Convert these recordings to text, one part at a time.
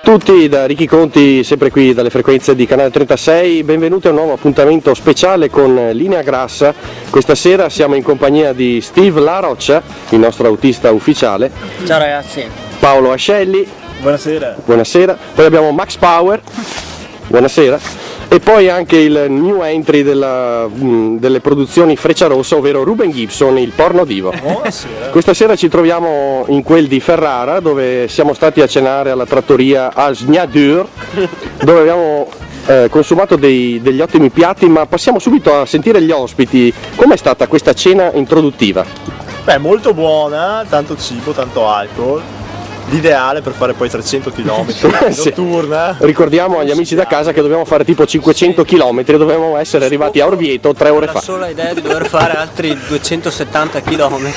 tutti, da Ricky Conti, sempre qui dalle frequenze di Canale 36, benvenuti a un nuovo appuntamento speciale con Linea Grassa. Questa sera siamo in compagnia di Steve La Roccia, il nostro autista ufficiale. Ciao ragazzi. Paolo Ascelli. Buonasera. Buonasera. Poi abbiamo Max Power. Buonasera. E poi anche il new entry delle produzioni Frecciarossa, ovvero Ruben Gibson, il porno divo. Buonasera. Questa sera ci troviamo in quel di Ferrara, dove siamo stati a cenare alla trattoria Asgnadur, dove abbiamo consumato degli ottimi piatti, ma passiamo subito a sentire gli ospiti. Com'è stata questa cena introduttiva? Beh, molto buona, tanto cibo, tanto alcol. L'ideale per fare poi 300 km Sì. notturna. Ricordiamo agli amici da casa che dobbiamo fare tipo 500 km, dovevamo essere arrivati a Orvieto 3 ore La fa. sola idea di dover fare altri 270 km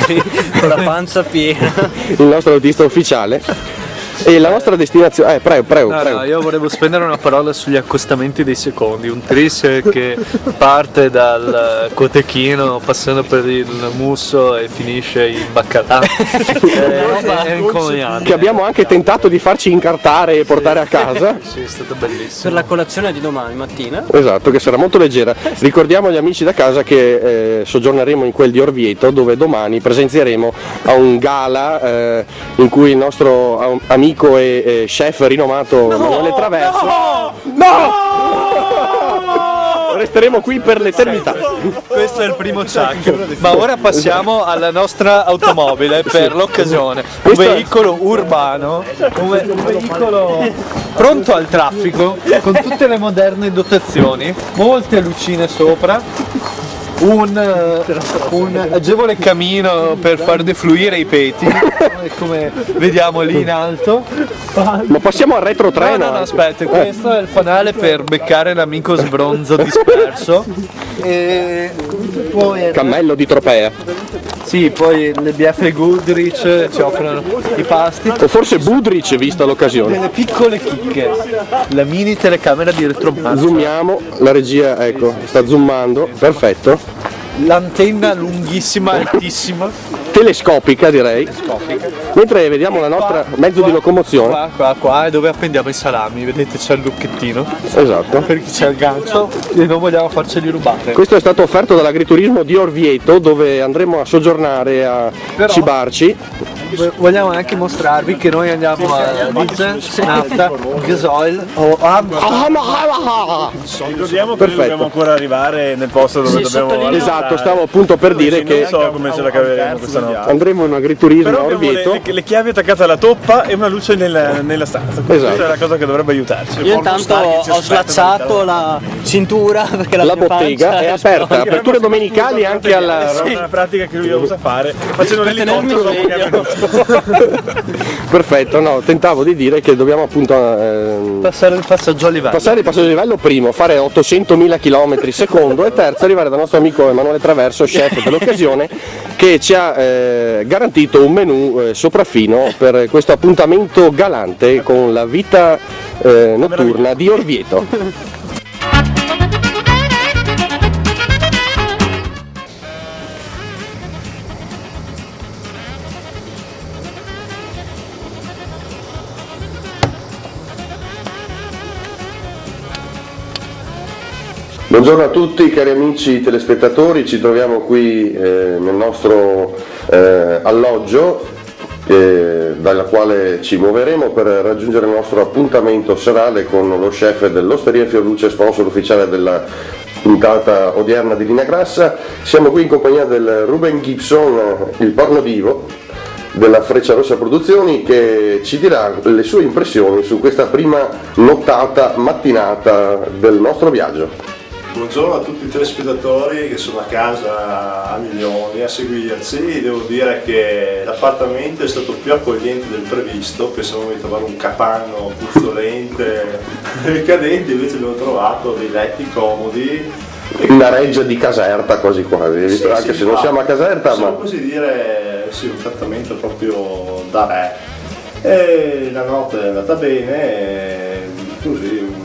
con la panza piena. Il nostro autista ufficiale. E la nostra destinazione... prego. No, io volevo spendere una parola sugli accostamenti dei secondi. Un tris che parte dal cotechino passando per il musso e finisce in baccalà. È incomiabile. Che abbiamo anche tentato di farci incartare e portare a casa. Sì, è stato bellissimo. Per la colazione di domani mattina. Esatto, che sarà molto leggera. Ricordiamo agli amici da casa che soggiorneremo in quel di Orvieto, dove domani presenzieremo a un gala in cui il nostro amico e chef rinomato Manuele Traverso. Resteremo qui per l'eternità. Questo è il primo ciacco. Ma ora passiamo alla nostra automobile per l'occasione. Un Questo è- veicolo urbano, un veicolo pronto al traffico, con tutte le moderne dotazioni, molte lucine sopra. Un agevole camino per far defluire i peti, come vediamo lì in alto. Ma passiamo al retrotreno. No, aspetta, questo è il fanale per beccare l'amico sbronzo disperso. E poi Cammello di Tropea. sì, poi le BF Goodrich ci offrono i pasti. O forse Budrich, vista l'occasione. Delle piccole chicche, la mini telecamera di retromarcia, Zoomiamo, la regia ecco, sta zoomando, perfetto. l'antenna lunghissima, altissima, Telescopica direi. Mentre vediamo la nostra mezzo di locomozione. Qua è dove appendiamo i salami, vedete c'è il lucchettino, Esatto. per chi c'è il gancio e non vogliamo farceli rubare. Questo è stato offerto dall'agriturismo di Orvieto, dove andremo a soggiornare a Però- cibarci. Vogliamo anche mostrarvi che noi andiamo a diesel, nafta, gasoil o Ricordiamo che Perfetto. dobbiamo ancora arrivare nel posto dove dobbiamo Esatto, stavo appunto per dire non che so come ce la caveremo questa notte. andremo in agriturismo Però a abbiamo Orvieto. le chiavi attaccate alla toppa e una luce nella stanza. Esatto. Questa è la cosa che dovrebbe aiutarci. Io intanto ho slacciato la cintura perché La mia bottega pancia è aperta, aperture domenicali anche alla... È una pratica che lui usa fare facendo tenermi l'elicottero dopo che sveglio. è venuto. Perfetto, no, tentavo di dire che dobbiamo appunto passare il passaggio a livello. passare il passaggio di livello primo, fare 800.000 km secondo e terzo arrivare dal nostro amico Emanuele Traverso, chef dell'occasione, che ci ha garantito un menù sopraffino per questo appuntamento galante con la vita notturna di Orvieto. Buongiorno a tutti cari amici telespettatori, ci troviamo qui nel nostro alloggio dalla quale ci muoveremo per raggiungere il nostro appuntamento serale con lo chef dell'Osteria Fiorluce, sponsor ufficiale della puntata odierna di Linea Grassa. Siamo qui in compagnia del Ruben Gibson, il porno divo della Frecciarossa Produzioni, che ci dirà le sue impressioni su questa prima nottata mattinata del nostro viaggio. Buongiorno a tutti i telespettatori che sono a casa a milioni a seguirci. Devo dire che l'appartamento è stato più accogliente del previsto, pensavamo di trovare un capanno puzzolente e cadente, invece abbiamo trovato dei letti comodi. Una reggia di Caserta quasi quasi, Sì, anche sì, se non infatti, siamo a Caserta, possiamo ma così dire, sì, un trattamento proprio da re. E la notte è andata bene, così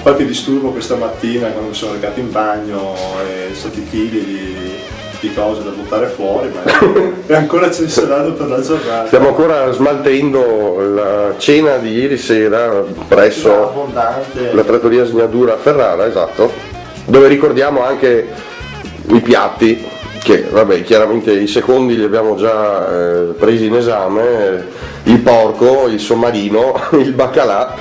qualche disturbo questa mattina quando mi sono recato in bagno e 7 kg di cose da buttare fuori, ma è ancora censurando per la giornata. Stiamo ancora smaltendo la cena di ieri sera presso Abbondante. la trattoria Signadura a Ferrara, esatto, dove ricordiamo anche i piatti che, vabbè, chiaramente i secondi li abbiamo già presi in esame, il porco, il sommarino, il baccalà,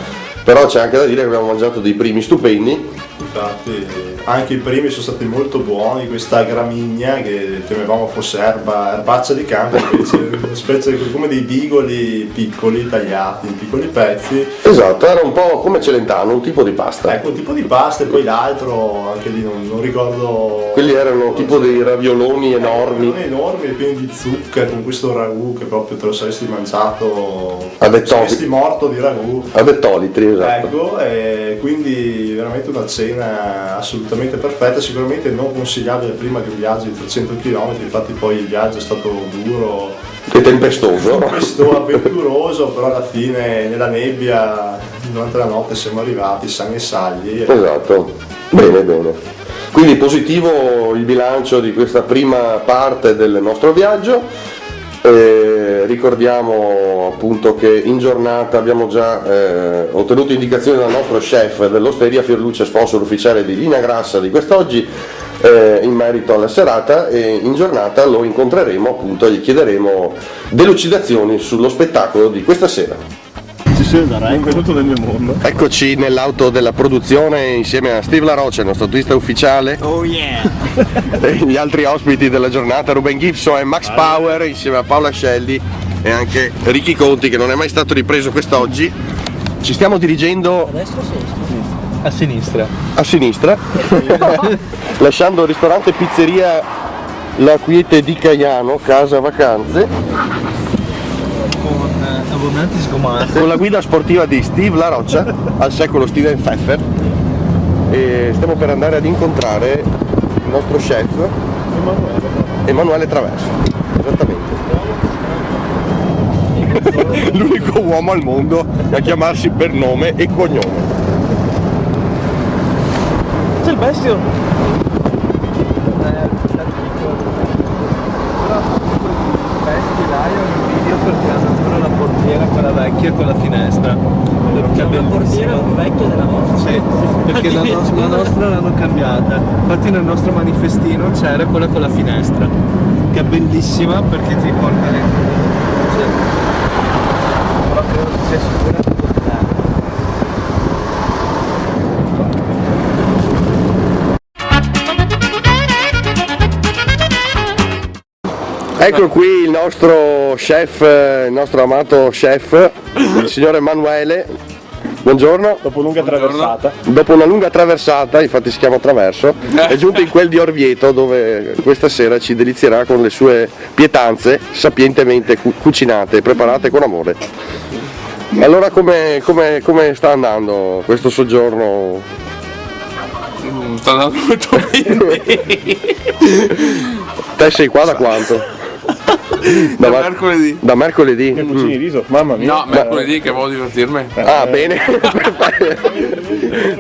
però c'è anche da dire che abbiamo mangiato dei primi stupendi. Infatti anche i primi sono stati molto buoni, questa gramigna che temevamo fosse erbaccia di campo, invece una specie come dei bigoli piccoli tagliati in piccoli pezzi. Esatto, era un po' come Celentano, un tipo di pasta. Ecco, un tipo di pasta e poi l'altro, anche lì non ricordo. Quelli erano tipo dei ravioloni enormi. Enormi, pieni di zucca, con questo ragù che proprio te lo saresti mangiato, A dettoli. saresti morto di ragù. Ad ettolitri, esatto. Ecco, e quindi veramente una cena assolutamente perfetta, sicuramente non consigliabile prima di un viaggio di 300 km, infatti poi il viaggio è stato duro, E tempestoso. avventuroso, però alla fine nella nebbia durante la notte siamo arrivati sani e salvi. Esatto, bene bene. Quindi positivo il bilancio di questa prima parte del nostro viaggio. Ricordiamo appunto che in giornata abbiamo già ottenuto indicazioni dal nostro chef dell'Osteria Fierluce, sponsor ufficiale di Linea Grassa di quest'oggi, in merito alla serata, e in giornata lo incontreremo appunto e gli chiederemo delucidazioni sullo spettacolo di questa sera. Ci sembra, benvenuto nel mio mondo. Eccoci nell'auto della produzione insieme a Steve La Rocha, il nostro turista ufficiale. Oh yeah! E gli altri ospiti della giornata, Ruben Gibson e Max Power, insieme a Paola Scelli e anche Ricky Conti, che non è mai stato ripreso quest'oggi. Ci stiamo dirigendo A sinistra. a sinistra, lasciando il ristorante pizzeria La Quiete di Caiano, casa vacanze, Con abbondanti sgomate. con la guida sportiva di Steve La Rocha, al secolo Steven Pfeffer, e stiamo per andare ad incontrare il nostro chef Emanuele Traverso, esattamente. L'unico uomo al mondo a chiamarsi per nome e cognome. C'è il bestio. Perché hanno ancora la portiera, quella vecchia, con la finestra. Che è bellissima. vecchia della nostra. Sì, perché la nostra l'hanno cambiata. Infatti nel nostro manifestino c'era quella con la finestra, che è bellissima perché ti porta dentro. Cioè, proprio sei sicura di portare. Ecco qui il nostro chef, il nostro amato chef, il signor Emanuele. Buongiorno. Dopo lunga traversata. Dopo una lunga traversata, infatti si chiama Traverso, è giunto in quel di Orvieto, dove questa sera ci delizierà con le sue pietanze sapientemente cucinate e preparate con amore. Allora come sta andando questo soggiorno? Sta andando molto bene. Te sei qua da quanto? Da mercoledì. Da mercoledì? Che cucini di riso, mamma mia. No, mercoledì che voglio divertirmi. Ah, bene.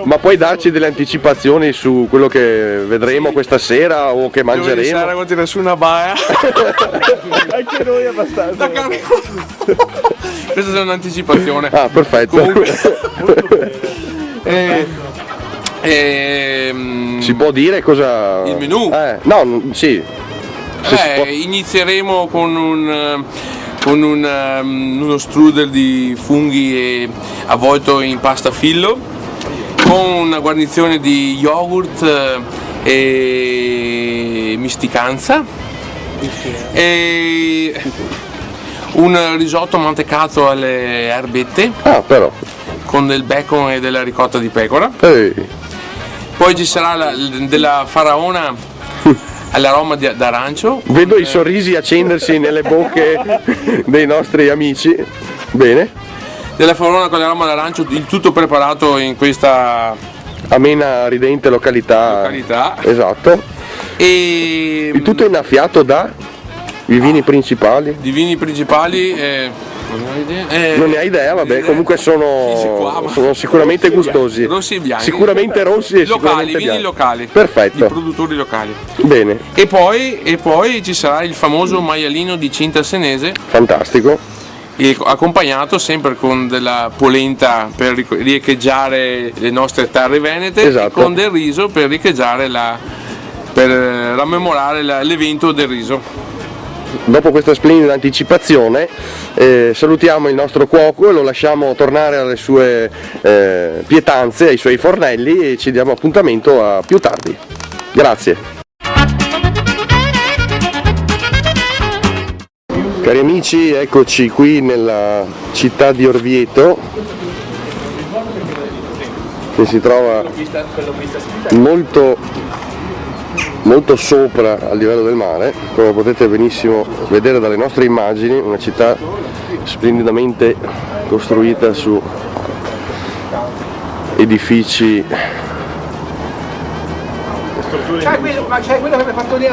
Ma puoi darci delle anticipazioni su quello che vedremo questa sera o che Giovedì mangeremo? sera continua su una baia. Anche noi abbastanza. Da carne. Questa è un'anticipazione. Ah, perfetto. Comunque. Si può dire cosa? Il menù? No, sì. Se si può. Inizieremo con uno strudel di funghi avvolto in pasta fillo, con una guarnizione di yogurt e misticanza, e un risotto mantecato alle erbette Ah, però. con del bacon e della ricotta di pecora. Ehi. Poi ci sarà della faraona all'aroma d'arancio. Vedo i sorrisi accendersi nelle bocche dei nostri amici. Bene. Della faraona con l'aroma d'arancio, il tutto preparato in questa Amena, ridente località. località. Esatto. E Il tutto innaffiato da i vini principali. di vini principali, Non ne hai idea, vabbè, comunque sono sicuramente gustosi. Rossi e bianchi. Sicuramente rossi e locali, sicuramente vini bianchi. locali. Perfetto. Di produttori locali. Bene, E poi ci sarà il famoso maialino di Cinta Senese, fantastico. accompagnato sempre con della polenta per riecheggiare le nostre terre venete, Esatto. e con del riso per riecheggiare per rammemorare l'evento del riso. Dopo questa splendida anticipazione salutiamo il nostro cuoco e lo lasciamo tornare alle sue pietanze, ai suoi fornelli, e ci diamo appuntamento a più tardi. Grazie. Cari amici, eccoci qui nella città di Orvieto, che si trova molto sopra al livello del mare, come potete benissimo vedere dalle nostre immagini. Una città splendidamente costruita su edifici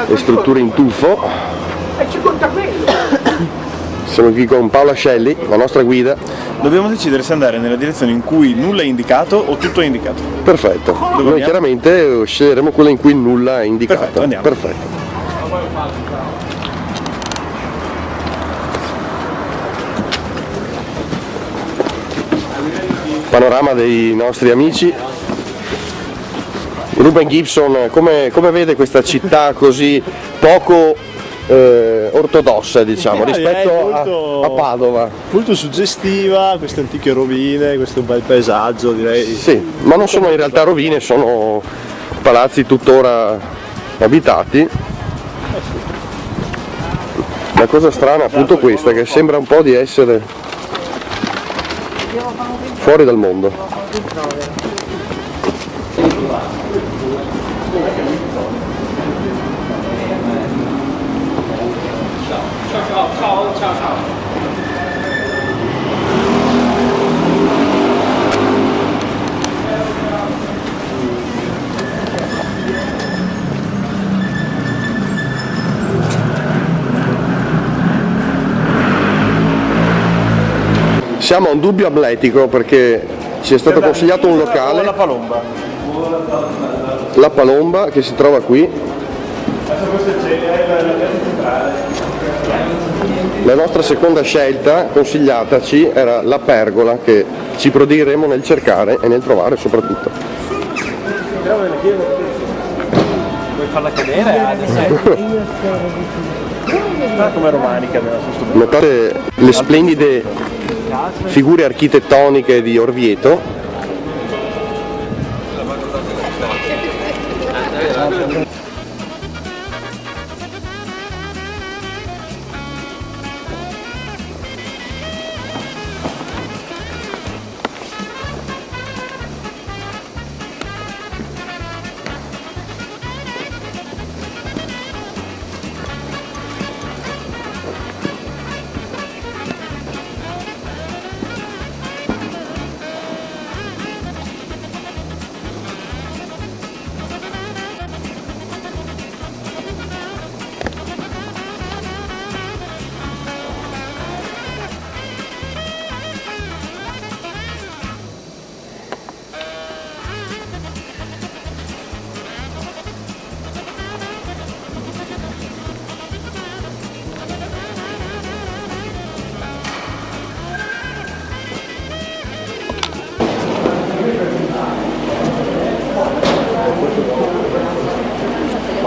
e strutture in tufo. Siamo qui con Paola Scelli, la nostra guida. Dobbiamo decidere se andare nella direzione in cui nulla è indicato o tutto è indicato. Perfetto, noi andiamo? chiaramente sceglieremo quella in cui nulla è indicato. Perfetto, andiamo. Perfetto. Panorama dei nostri amici. Ruben Gibson, come vede questa città così poco ortodossa, diciamo, rispetto molto- a Padova? Molto suggestiva, queste antiche rovine, questo bel paesaggio, direi. Sì, ma non sono in realtà rovine, sono palazzi tuttora abitati. La cosa strana è appunto questa, che sembra un po' di essere fuori dal mondo. Siamo a un dubbio atletico perché ci è stato consigliato un locale, La Palomba. La Palomba, che si trova qui. La nostra seconda scelta consigliataci era La Pergola, che ci prodigheremo nel cercare e nel trovare soprattutto. Vuoi farla cadere? Come romanica nella sua Notate le splendide figure architettoniche di Orvieto.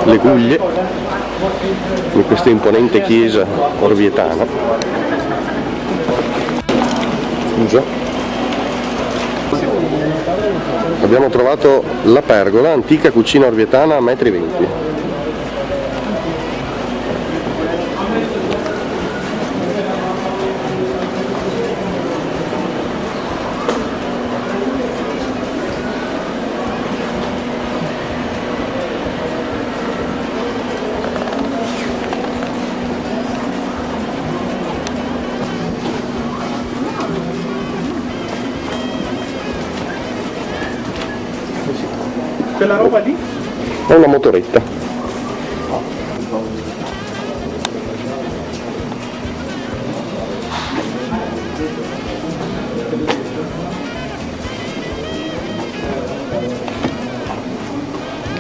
Le guglie di questa imponente chiesa orvietana. Scusa. Abbiamo trovato La Pergola, antica cucina orvietana a 1,20 m. Quella roba lì? È una motoretta.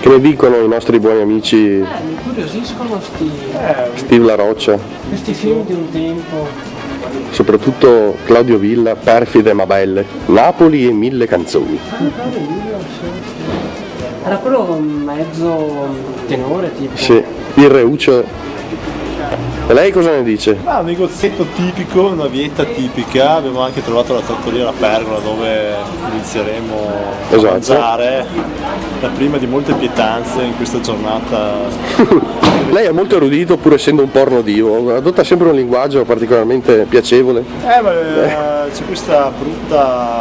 Che ne dicono i nostri buoni amici Mi incuriosiscono Steve La Roccia, questi film di un tempo. soprattutto Claudio Villa, Perfide ma belle, Napoli e 1000 canzoni. Era quello un mezzo tenore tipo. Sì, il Reuccio. E lei cosa ne dice? Ah, un negozietto tipico, una vietta tipica, abbiamo anche trovato la trattoria La Pergola dove inizieremo a Esatto. mangiare, la prima di molte pietanze in questa giornata. Lei è molto erudito pur essendo un porno divo, adotta sempre un linguaggio particolarmente piacevole. Ma c'è questa brutta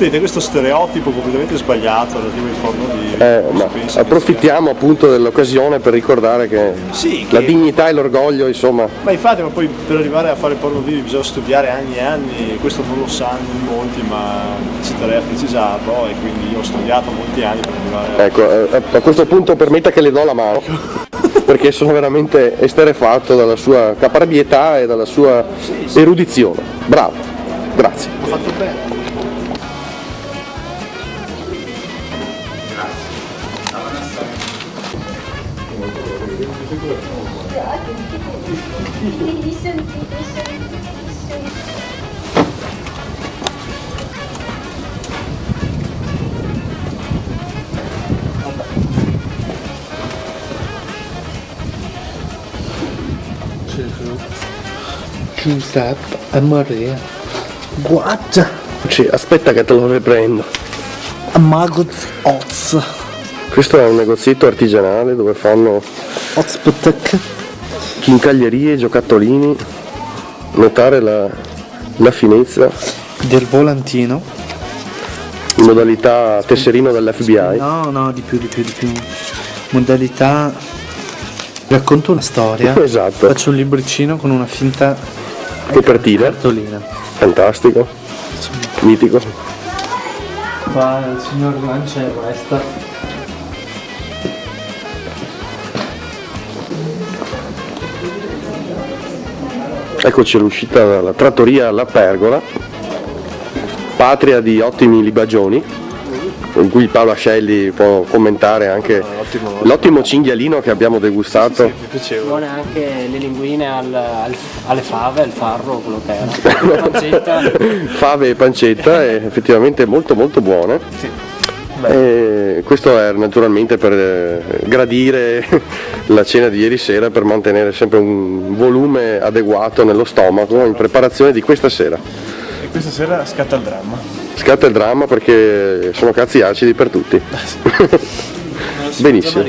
idea, questo stereotipo completamente sbagliato relativo ai porno di Ma approfittiamo appunto dell'occasione per ricordare che Sì, la che- dignità e l'orgoglio, insomma, Ma infatti, ma poi per arrivare a fare porno vivi bisogna studiare anni e anni, questo non lo sanno in molti, ma ci terrei a precisarlo e quindi io ho studiato molti anni per arrivare ecco, a questo punto permetta che le do la mano, perché sono veramente esterefatto dalla sua caparbietà e dalla sua erudizione. Bravo, grazie. Ho fatto bene. Giuseppe e Maria. Guarda, Aspetta che te lo riprendo. a Magos Oz. Questo è un negozietto artigianale dove fanno Ozpetek. chincaglierie, giocattolini, notare la finezza Del volantino. in modalità tesserino dell'FBI. No, di più. Modalità. Racconto una storia. Esatto. Faccio un libricino con una finta Copertina, cartolina. fantastico, mitico. Qua il signor Lancia e resta. Eccoci all'uscita dalla trattoria La Pergola, patria di ottimi libagioni, in cui Paolo Ascelli può commentare anche l'ottimo cinghialino che abbiamo degustato. Mi piaceva. Buone anche le linguine alle fave, al farro, quello che era. La pancetta. Fave e pancetta, e effettivamente molto molto buone. E questo è naturalmente per gradire la cena di ieri sera, per mantenere sempre un volume adeguato nello stomaco in preparazione di questa sera. E questa sera scatta il dramma. Scatta il dramma perché sono cazzi acidi per tutti. Benissimo.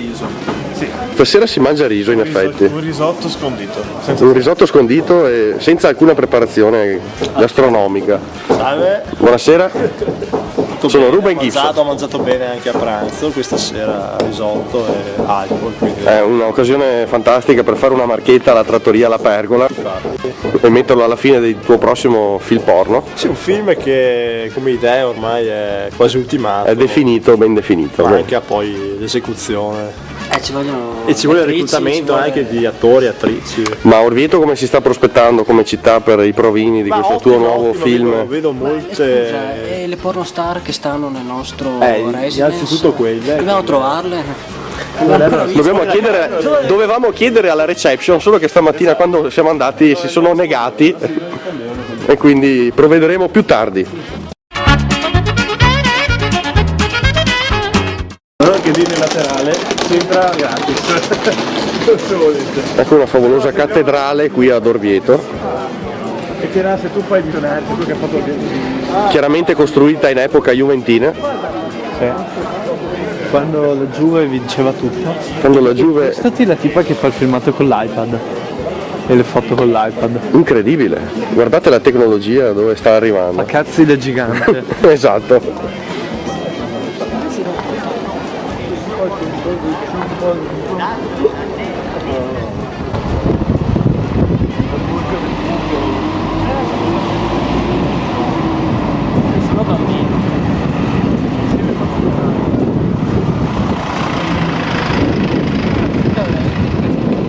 Stasera si mangia riso in effetti. Un risotto scondito. Senza Un risotto scondito e senza alcuna preparazione gastronomica. sale. Buonasera. Sono Ruben Gibson. Ho mangiato bene anche a pranzo, questa sera risotto e alcol. Quindi È un'occasione fantastica per fare una marchetta alla trattoria La Pergola e metterlo alla fine del tuo prossimo film porno. sì, un film che come idea ormai è quasi ultimato. È definito, ben definito. Ma anche a poi l'esecuzione. Ci vogliono. E ci vuole il attrici, reclutamento ci vuole- anche di attori, attrici. Ma Orvieto come si sta prospettando come città per i provini di Ma questo ottimo, tuo nuovo ottimo, film? Vedo Scusa, molte. e le pornostar che stanno nel nostro residence? innanzitutto quelle. Dobbiamo trovarle. Dovevamo chiedere alla reception, solo che stamattina quando siamo andati si sono negati e quindi provvederemo più tardi. Che lì nel laterale sembra gratis. Se volete. Ecco una favolosa cattedrale qui ad Orvieto, E che era, se tu fai il milionario, tu che hai fatto il chiaramente costruita in epoca juventina, Quando la Juve vinceva tutto. quando la Juve. Stati la tipa che fa il filmato con l'iPad. E le foto con l'iPad. Incredibile, guardate la tecnologia dove sta arrivando. A cazzi da gigante. Esatto.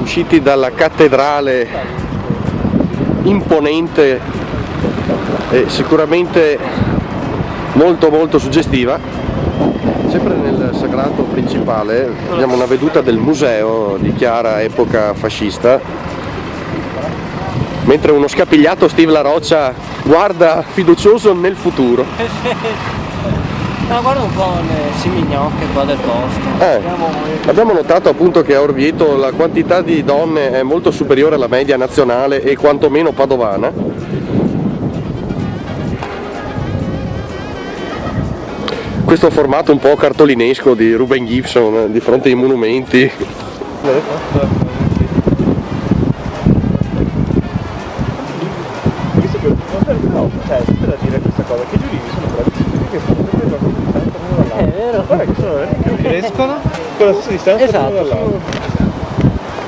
Usciti dalla cattedrale imponente e sicuramente molto molto suggestiva, Sempre nel sagrato principale abbiamo una veduta del museo di chiara epoca fascista, mentre uno scapigliato Steve La Roccia guarda fiducioso nel futuro. Ma guarda un po' le simignocche qua del posto. Abbiamo notato appunto che a Orvieto la quantità di donne è molto superiore alla media nazionale e quantomeno padovana. Questo formato un po' cartolinesco di Ruben Gibson di fronte ai monumenti. Da dire questa cosa, che i giurini sono bravissimi, che stanno sempre a distanza l'uno dall'altro. È vero. Guarda che sono riescono con la stessa distanza Esatto, l'uno dall'altro.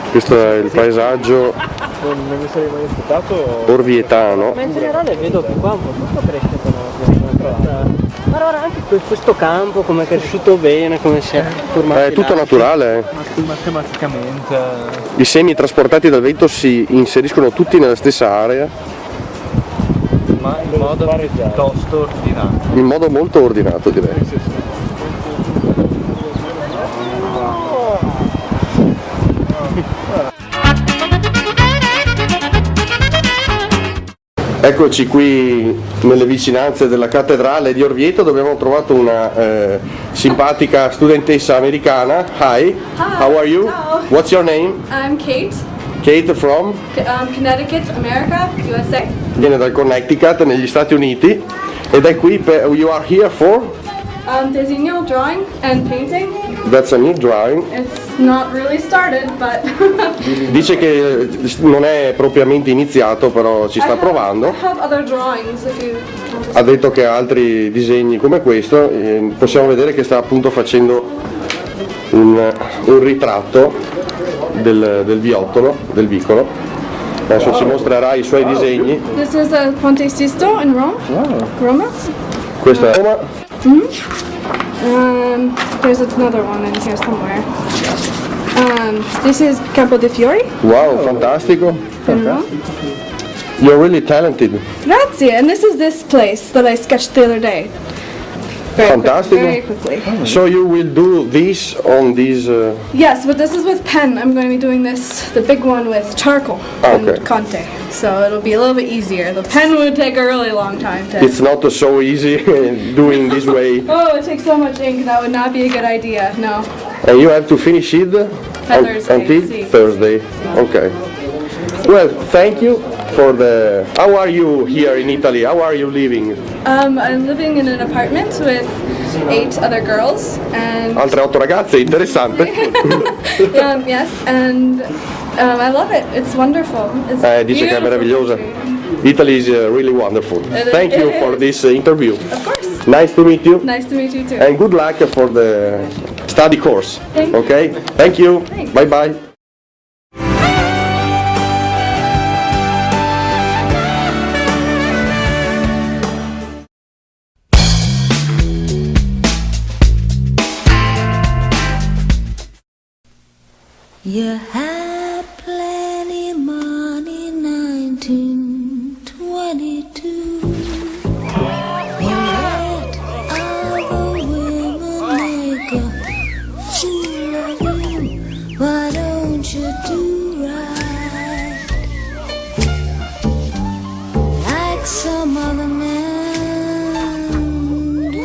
Questo è il paesaggio Non mi sarei mai aspettato. orvietano. Ma in generale vedo che qua un po' tutto cresce con ma guarda anche questo campo come è cresciuto bene, come si è formato. È tutto naturale. Matematicamente. I semi trasportati dal vento si inseriscono tutti nella stessa area Ma in modo piuttosto ordinato. in modo molto ordinato, direi. Eccoci qui nelle vicinanze della cattedrale di Orvieto, dove abbiamo trovato una simpatica studentessa americana. Hi, how are you? Ciao. What's your name? I'm Kate, Kate from? Connecticut, America, USA. Viene dal Connecticut negli Stati Uniti ed è qui you are here for? Disegno, drawing, and painting. That's a new drawing. It's not really started, but Dice che non è propriamente iniziato, però ci sta provando. I have other drawings if you want to Ha detto che ha altri disegni come questo. Possiamo vedere che sta appunto facendo un ritratto del viottolo, del vicolo. Adesso ci mostrerà i suoi disegni. This is a Ponte Sisto in Rome. Roma. Questa è Roma. There's another one in here somewhere. This is Campo dei Fiori Wow, fantastico. in Rome. You're really talented. Grazie. And this is this place that I sketched the other day. Fantastico. Very quickly. So you will do this on this. Yes, but this is with pen. I'm going to be doing this, the big one with charcoal Okay. and Conte. So it'll be a little bit easier. The pen would take a really long time to... It's not so easy doing this way. Oh, it takes so much ink. That would not be a good idea. No. And you have to finish it Thursday, until sì. Thursday. Okay. Well, thank you for the. How are you here in Italy? How are you living? I'm living in an apartment with 8 other girls and Altre 8 ragazze, interessante. yes, and I love it. It's wonderful. It's Dice che è beautiful meravigliosa. country. Italy is really wonderful. It Thank you is. for this interview. Of course. Nice to meet you. Nice to meet you too. And good luck for the study course. Thank you. Okay? Thank you. Thanks. Bye bye. You had plenty money, 1922. You let other women make a fool of you. Why don't you do right like some other man do?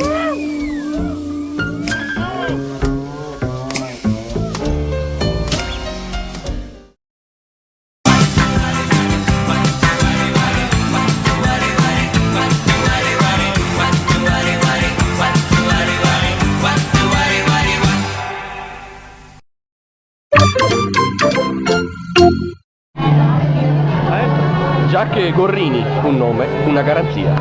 Giacche Gorrini, un nome, una garanzia.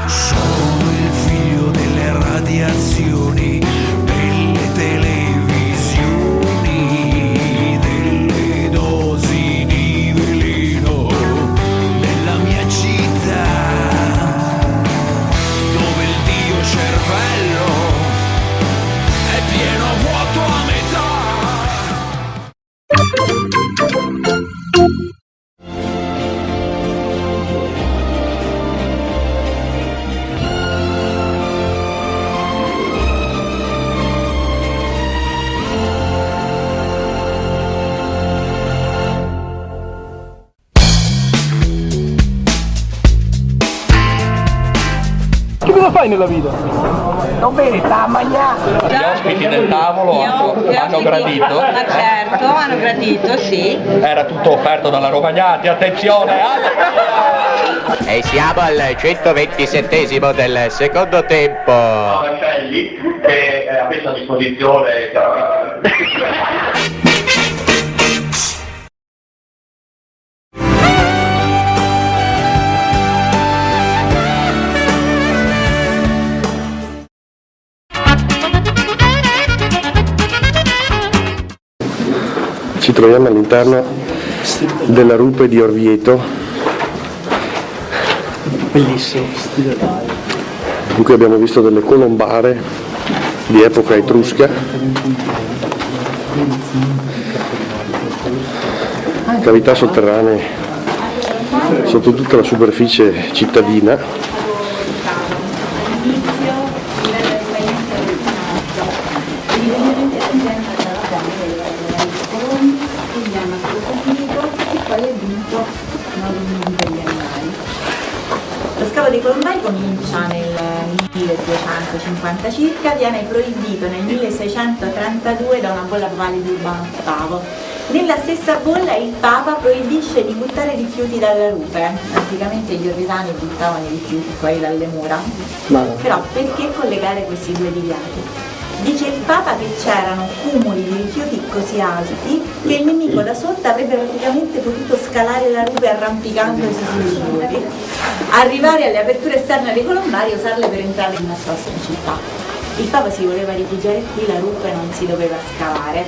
Sono il figlio delle radiazioni, delle televisioni, delle dosi di veleno nella mia città, dove il dio cervello è pieno vuoto a metà. fai nella vita? Non vedi, sta a mangiare. Gli ospiti del tavolo hanno gradito? Ma certo, hanno gradito, sì. Era tutto offerto dalla Romagnati, attenzione! E siamo al 127esimo del secondo tempo. Marcelli, che ha messo a disposizione. Ci troviamo all'interno della rupe di Orvieto, Bellissimo. in cui abbiamo visto delle colombare di epoca etrusca, cavità sotterranee sotto tutta la superficie cittadina. Lo scavo dei colombari comincia nel 1250 circa, viene proibito nel 1632 da una bolla papale di Urbano VIII. Nella stessa bolla il Papa proibisce di buttare rifiuti dalla rupe. Anticamente gli orvitani buttavano i rifiuti fuori dalle mura. Però perché collegare questi due deviati? Dice il Papa che c'erano cumuli di rifiuti così alti che il nemico da sotto avrebbe praticamente potuto scalare la rupe arrampicandosi sui muri, arrivare alle aperture esterne dei colombari e usarle per entrare in nascosto in città. Il Papa si voleva rifugiare qui, la rupe non si doveva scavare.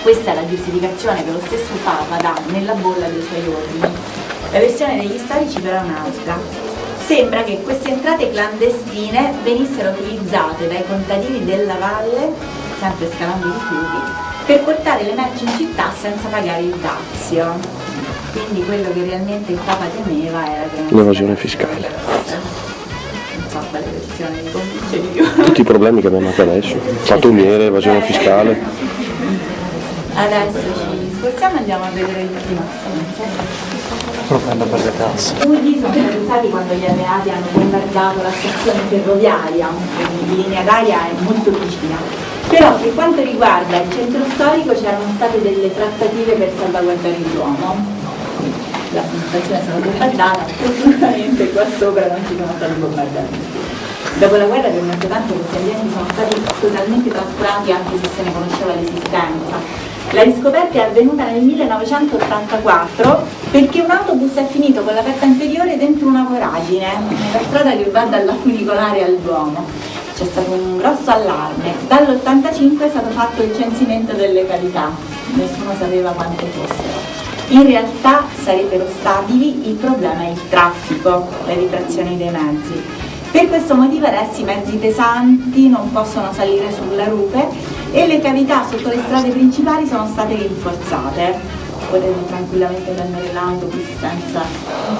Questa è la giustificazione che lo stesso Papa dà nella bolla dei suoi ordini. La versione degli storici però è un'altra. Sembra che queste entrate clandestine venissero utilizzate dai contadini della valle, sempre scavando i rifiuti, per portare le merci in città senza pagare il dazio. Quindi quello che realmente il Papa temeva era che non L'evasione fiscale. Non so quale versione mi convince di più. Tutti i problemi che abbiamo anche adesso, pattumiere, evasione fiscale. Adesso ci spostiamo e andiamo a vedere l'ultima stanza. Propendo per le tasse. I Pugli sono stati usati quando gli alleati hanno bombardato la stazione ferroviaria, quindi di linea d'aria è molto vicina. Però per quanto riguarda il centro storico c'erano state delle trattative per salvaguardare il Duomo. La stazione è stata bombardata, fortunatamente qua sopra non ci sono stati bombardamenti. Dopo la guerra per molto tempo questi ambienti sono stati totalmente trascurati anche se se ne conosceva l'esistenza. La riscoperta è avvenuta nel 1984 perché un autobus è finito con la porta inferiore dentro una voragine nella strada che va dalla funicolare al Duomo. C'è stato un grosso allarme. Dall'85 è stato fatto il censimento delle cavità, nessuno sapeva quante fossero. In realtà sarebbero stabili, il problema è il traffico, le vibrazioni dei mezzi. Per questo motivo adesso i mezzi pesanti non possono salire sulla rupe e le cavità sotto le strade principali sono state rinforzate. Potete tranquillamente prendere l'autobus senza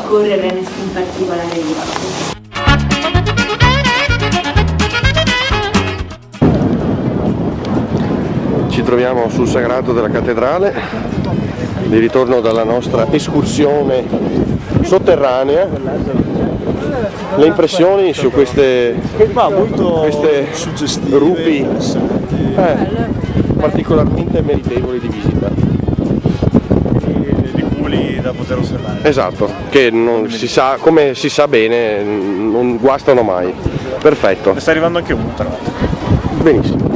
correre nessun particolare rischio. Ci troviamo sul sagrato della cattedrale, di ritorno dalla nostra escursione sotterranea. Le impressioni su queste rupi particolarmente meritevoli di visita. Di culi da poter osservare. Esatto, che non si sa, come si sa bene, non guastano mai. Perfetto. Ne sta arrivando anche uno tra l'altro. Benissimo.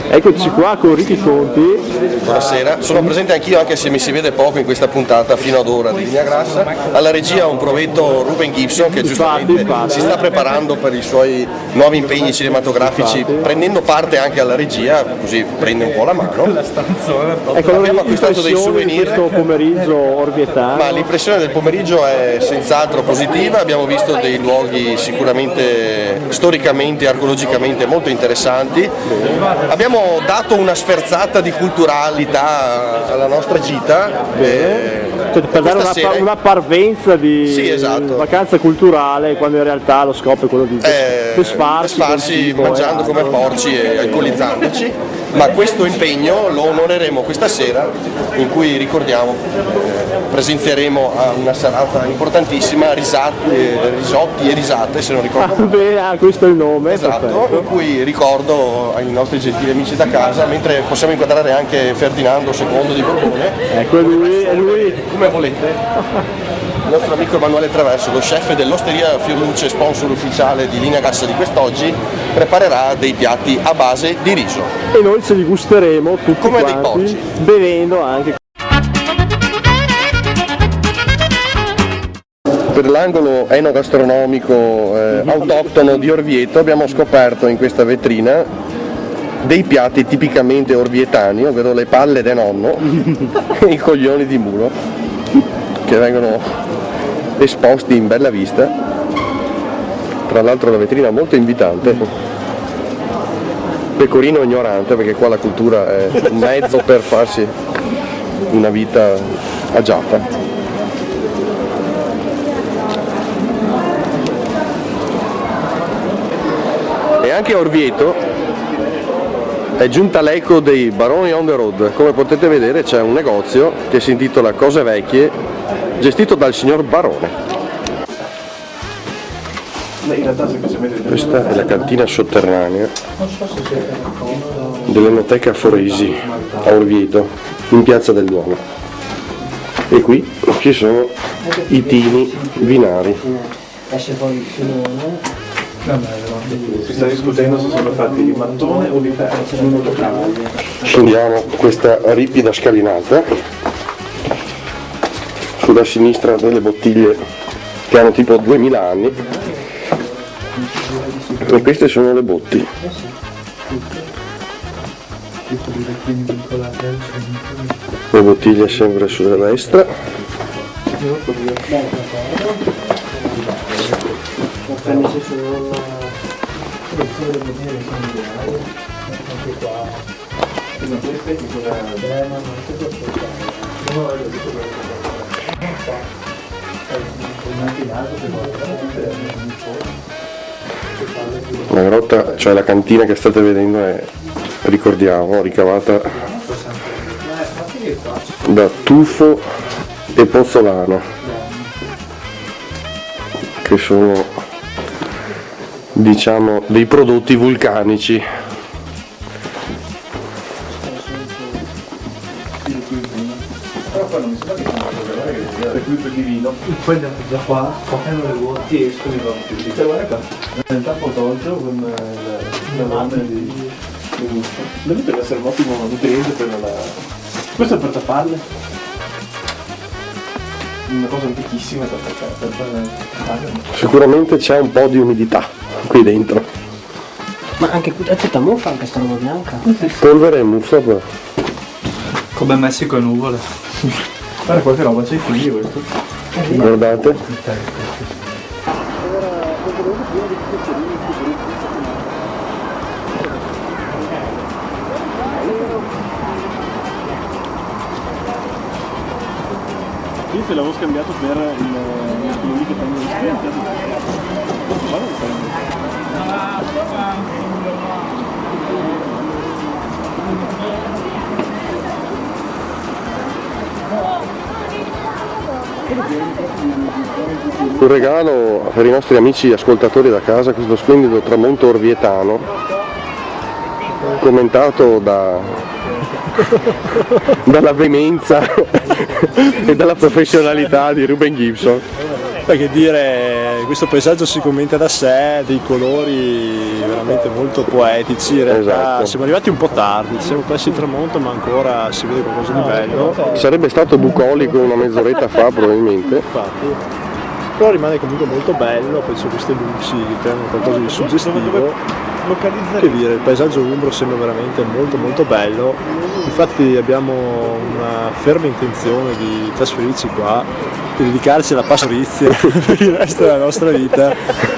Eccoci qua con Ricky Conti. Buonasera, sono presente anch'io anche se mi si vede poco in questa puntata fino ad ora di Linea Grassa. Alla regia un provetto Ruben Gibson che giustamente si sta preparando per i suoi nuovi impegni cinematografici, prendendo parte anche alla regia, così prende un po' la mano. Ecco, abbiamo acquistato dei souvenir. Questo pomeriggio orvietano. Ma l'impressione del pomeriggio è senz'altro positiva, abbiamo visto dei luoghi sicuramente storicamente e archeologicamente molto interessanti. Abbiamo dato una sferzata di culturalità alla nostra gita. per dare una parvenza di Sì, esatto. vacanza culturale, quando in realtà lo scopo è quello di sfarsi mangiando come porci e alcolizzandoci, ma questo impegno lo onoreremo questa sera, in cui ricordiamo, presenzieremo a una serata importantissima, risotti e risate, se non ricordo male. Questo è il nome. Esatto, perfetto. in cui ricordo ai nostri gentili amici da casa, mentre possiamo inquadrare anche Ferdinando II di Borbone. Ecco, è lui. Come volete. Il nostro amico Emanuele Traverso, lo chef dell'Osteria Fiorucce, sponsor ufficiale di Linea Gas di quest'oggi, preparerà dei piatti a base di riso. E noi ce li gusteremo tutti come quanti, dei porci, bevendo anche. Per l'angolo enogastronomico autoctono di Orvieto abbiamo scoperto in questa vetrina dei piatti tipicamente orvietani, ovvero le palle de nonno e i coglioni di mulo, che vengono esposti in bella vista. Tra l'altro la vetrina è molto invitante. Pecorino ignorante, perché qua la cultura è un mezzo per farsi una vita agiata. E anche a Orvieto è giunta l'eco dei Baroni on the road. Come potete vedere c'è un negozio che si intitola Cose Vecchie, gestito dal signor Barone. Questa è la cantina sotterranea dell'Enoteca Foresi a Orvieto, in piazza del Duomo. E qui ci sono i tini vinari. Esce poi il filone. Si sta discutendo se sono fatti di mattone o di ferro. Scendiamo questa ripida scalinata, sulla sinistra delle bottiglie che hanno tipo 2000 anni, e queste sono le botti. Le bottiglie sempre sulla destra. La grotta, cioè la cantina che state vedendo, è, ricordiamo, ricavata da tufo e pozzolano, che sono, diciamo, dei prodotti vulcanici. Di vino, poi da qua scoprono le vuoti e escono i vampiri. Guarda qua, nel tappo tolto con la mano di gusto. Deve essere un ottimo nutriente per la... Questo è per tapparle? Una cosa antichissima per tapparle. Sicuramente c'è un po' di umidità qui dentro. Ma anche qui è tutta muffa, anche sta roba bianca. Polvere e muffa però. Come Messico e nuvole. Guarda qualche roba, c'è qui questo. Guardate. Io te l'avevo scambiato per quelli che fanno gli spenti. Un regalo per i nostri amici ascoltatori da casa, questo splendido tramonto orvietano, commentato dalla veemenza e dalla professionalità di Ruben Gibson. Che dire, questo paesaggio si commenta da sé, dei colori veramente molto poetici. In realtà esatto. Siamo arrivati un po' tardi, siamo persi il tramonto, ma ancora si vede qualcosa di bello. Sarebbe stato bucolico una mezz'oretta fa probabilmente. Infatti. però rimane comunque molto bello, poi c'è queste luci che creano qualcosa di suggestivo. Che dire, il paesaggio umbro sembra veramente molto molto bello, infatti abbiamo una ferma intenzione di trasferirci qua, di dedicarci alla pastorizia per il resto della nostra vita,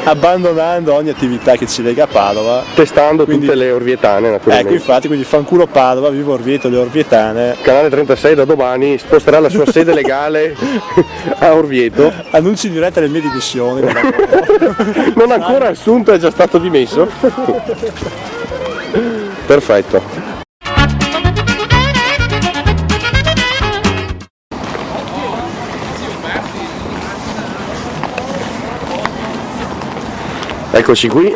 abbandonando ogni attività che ci lega a Padova, testando tutte le orvietane naturalmente. Ecco, infatti, quindi fanculo Padova, vivo Orvieto, le orvietane. Canale 36 da domani sposterà la sua sede legale a Orvieto. Annunci in diretta le mie dimissioni. Non ancora assunto, è già stato dimesso. Perfetto. Eccoci qui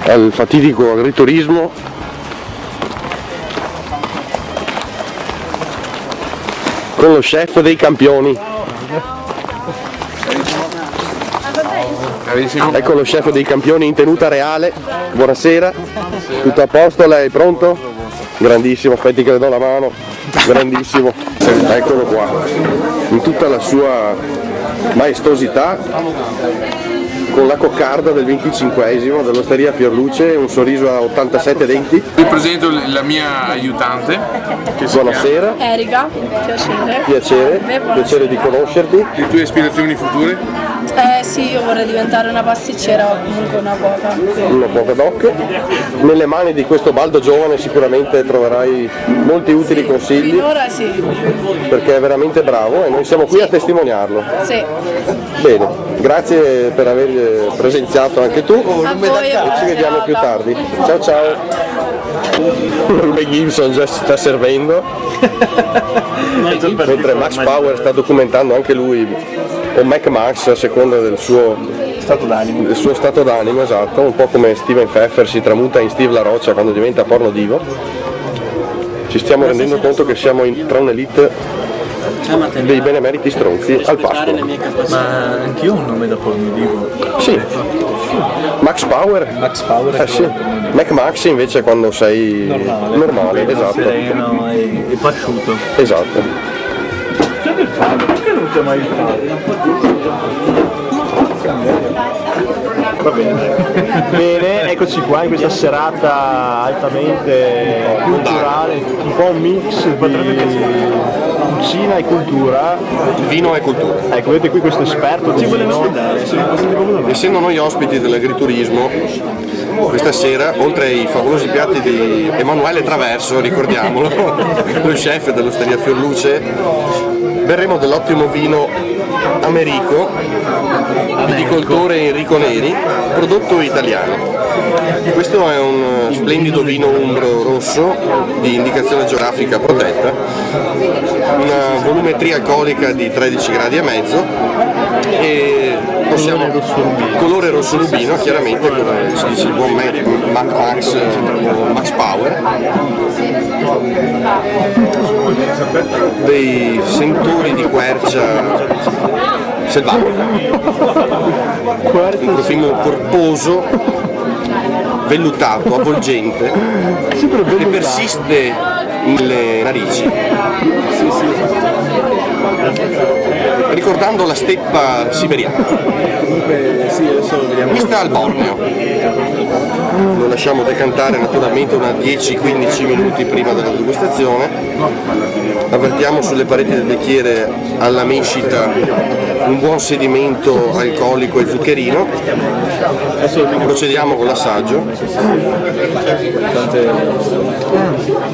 al fatidico agriturismo con lo chef dei campioni. Ecco lo chef dei campioni in tenuta reale. Buonasera, tutto a posto? Lei è pronto? Grandissimo, aspetti che le do la mano. Grandissimo, eccolo qua, in tutta la sua maestosità, con la coccarda del 25esimo dell'Osteria Fiorluce, un sorriso a 87 denti. Vi presento la mia aiutante. Buonasera. Erika, piacere. Piacere di conoscerti. Le tue aspirazioni future? Sì, io vorrei diventare una pasticcera o comunque una cuoca. Una cuoca doc. Nelle mani di questo baldo giovane sicuramente troverai molti utili consigli. Finora sì. Perché è veramente bravo e noi siamo qui a testimoniarlo. Sì. Bene, grazie per aver presenziato anche tu. E ci vediamo più tardi. Ciao ciao. Ruben Gibson già si sta servendo. Mentre Max Power sta documentando anche lui, o Mac Max a seconda del suo stato d'animo, esatto, un po' come Steven Pfeffer si tramuta in Steve La Roccia quando diventa porno divo. Ci stiamo rendendo conto che siamo tra un'elite dei benemeriti stronzi al pascolo. Ma anch'io ho un nome da porno divo. Sì. Max Power? Max Power Sì. Mac Max invece quando sei normale, esatto. Sereno e pasciuto. Esatto. Perché non ti ho mai Va bene. Bene, eccoci qua in questa serata altamente culturale, un po' un mix di cucina e cultura. Vino e cultura. Ecco, vedete qui questo esperto di vino. Essendo noi ospiti dell'agriturismo, questa sera, oltre ai favolosi piatti di Emanuele Traverso, ricordiamolo, lo chef dell'Osteria Fiorluce, berremo dell'ottimo vino Americo, viticoltore Enrico Neri, prodotto italiano. Questo è un splendido vino umbro rosso di indicazione geografica protetta, una volumetria alcolica di 13 gradi e mezzo e possiamo colore rosso rubino, chiaramente come si dice il buon Max Power, dei sentori di quercia selvatica, un profumo corposo, vellutato, avvolgente, che persiste nelle narici, ricordando la steppa siberiana. Vista al Borneo. Lo lasciamo decantare naturalmente una 10-15 minuti prima della degustazione. Avvertiamo sulle pareti del bicchiere alla mescita un buon sedimento alcolico e zuccherino. Procediamo con l'assaggio.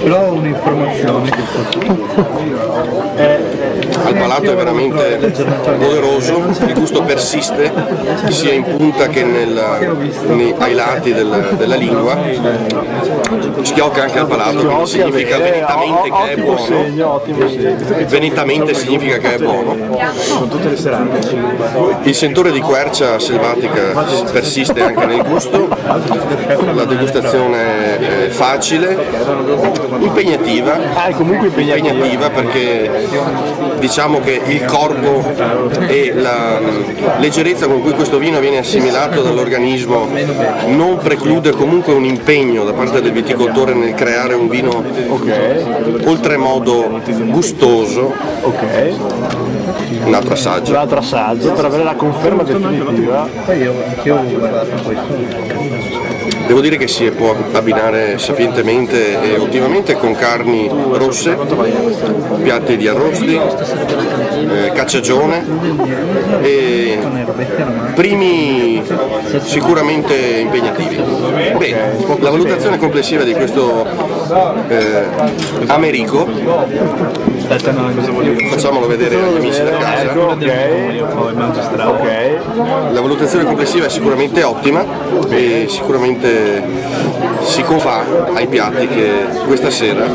Però un'informazione Al palato è veramente poderoso, il gusto persiste sia in punta che ai lati della lingua, schiocca anche al palato, quindi significa venitamente che è buono. Venitamente significa che è buono. Il sentore di quercia selvatica persiste anche nel gusto, la degustazione è facile, impegnativa perché diciamo diciamo che il corpo e la leggerezza con cui questo vino viene assimilato dall'organismo non preclude comunque un impegno da parte del viticoltore nel creare un vino oltremodo gustoso. Un altro assaggio. Un altro assaggio per avere la conferma definitiva. Devo dire che si può abbinare sapientemente e ottimamente con carni rosse, piatti di arrosti, cacciagione e primi sicuramente impegnativi. Bene, la valutazione complessiva di questo Americo, facciamolo vedere agli amici da casa. La valutazione complessiva è sicuramente ottima e sicuramente si confà ai piatti che questa sera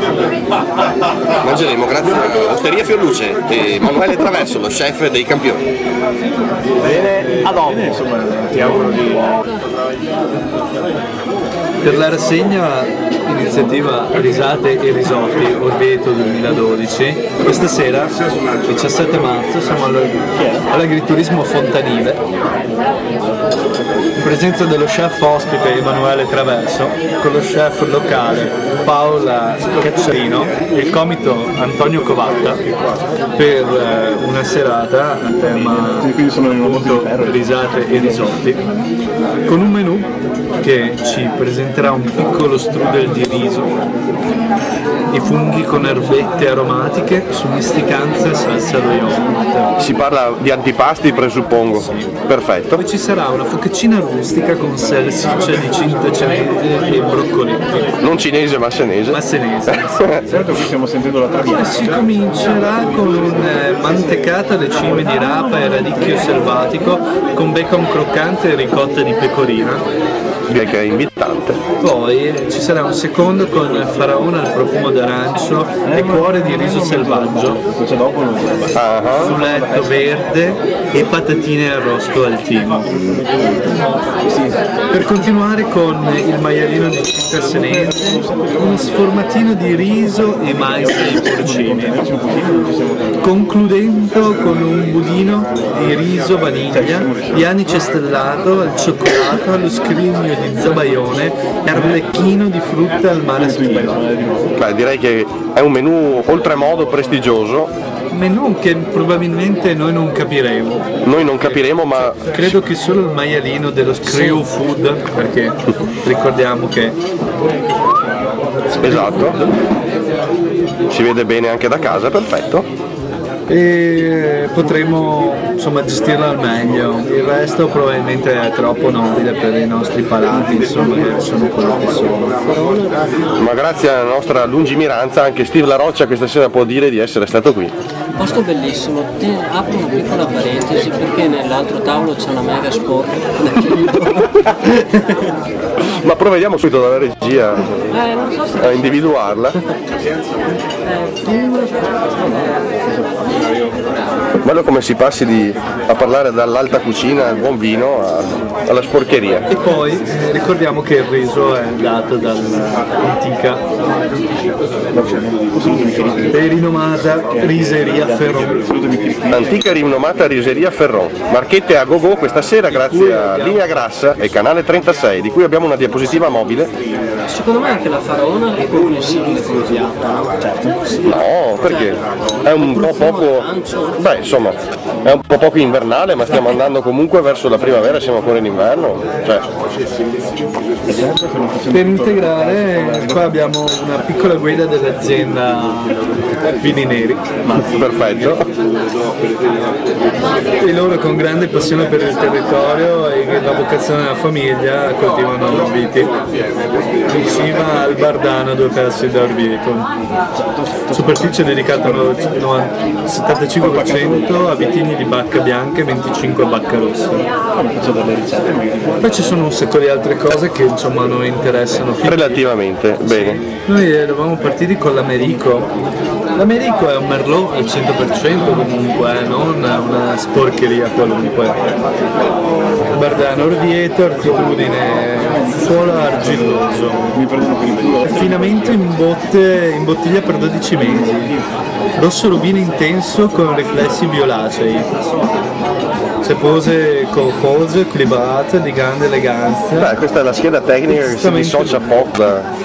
mangeremo grazie a Osteria Fiorluce e Emanuele Traverso, lo chef dei campioni. Bene, a dopo. Insomma, ti auguro di... Per la rassegna iniziativa Risate e Risotti Orvieto 2012, questa sera, 17 marzo, siamo all'agriturismo Fontanile, in presenza dello chef ospite Emanuele Traverso, con lo chef locale Paola Cacciarino e il comito Antonio Covatta per una serata a tema appunto risate e risotti, con un menù che ci presenterà un piccolo strudel di riso, i funghi con erbette aromatiche, sommisticanza e salsa allo yogurt. Si parla di antipasti, presuppongo. Sì. Perfetto. Poi ci sarà una focaccina rustica con salsiccia di cinta cinese e broccoletti. Non cinese ma senese. Ma senese. Certo che stiamo sentendo la tradizione. Poi si comincerà con un mantecata alle cime di rapa e radicchio selvatico con bacon croccante e ricotta di pecorina. Che è invitante. Poi ci sarà un secondo con faraona al profumo d'arancio e cuore di riso selvaggio, fuletto verde e patatine arrosto al timo. Per continuare con il maialino di cinta senese, uno sformatino di riso e mais ai porcini, concludendo con un budino di riso vaniglia, di anice stellato al cioccolato, allo scrigno di zabaione e arlecchino di frutta al maraschino. Beh, direi che è un menù oltremodo prestigioso. Menù che probabilmente noi non capiremo. Noi non capiremo, ma credo che solo il maialino dello Screw Food, perché ricordiamo che esatto, si vede bene anche da casa, perfetto. E potremo insomma gestirlo al meglio, il resto probabilmente è troppo nobile per i nostri palati, insomma, che sono quello che sono. Ma grazie alla nostra lungimiranza anche Steve La Roccia questa sera può dire di essere stato qui. Posto bellissimo, apro una piccola parentesi perché nell'altro tavolo c'è una mega sport. Ma provvediamo subito dalla regia Non so se a individuarla. Bello come si passi a parlare dall'alta cucina al buon vino alla sporcheria. E poi ricordiamo che il riso è dato dall'antica e rinomata riseria Ferron. Antica e rinomata riseria Ferron. Marchette a go-go questa sera grazie a Linea Grassa e Canale 36, di cui abbiamo una diapositiva mobile. Secondo me anche la faraona è comprensibile come piatto, no? Certo. No, perché? È un po' poco. Beh, insomma, è un po' poco invernale, ma stiamo andando comunque verso la primavera, siamo ancora in inverno. Cioè. Per integrare qua abbiamo una piccola guida dell'azienda Vini Neri. Perfetto. E loro con grande passione per il territorio e la vocazione della famiglia coltivano viti in cima al Bardano, 2 pezzi d'Orvieto. Superficie dedicata al 75% a vitigni di bacca bianca e 25% a bacca rossa. Poi ci sono un sacco di altre cose che insomma noi interessano relativamente bene. Noi eravamo partiti con l'Americo L'Americo è un merlot al 100% comunque, non una sporcheria qualunque. Bardano Orvieto, altitudine suolo argilloso. Affinamento in bottiglia per 12 mesi. Rosso rubino intenso con riflessi violacei. Sepose corpose, equilibrate, di grande eleganza. Beh, questa è la scheda tecnica che si dissocia poco da...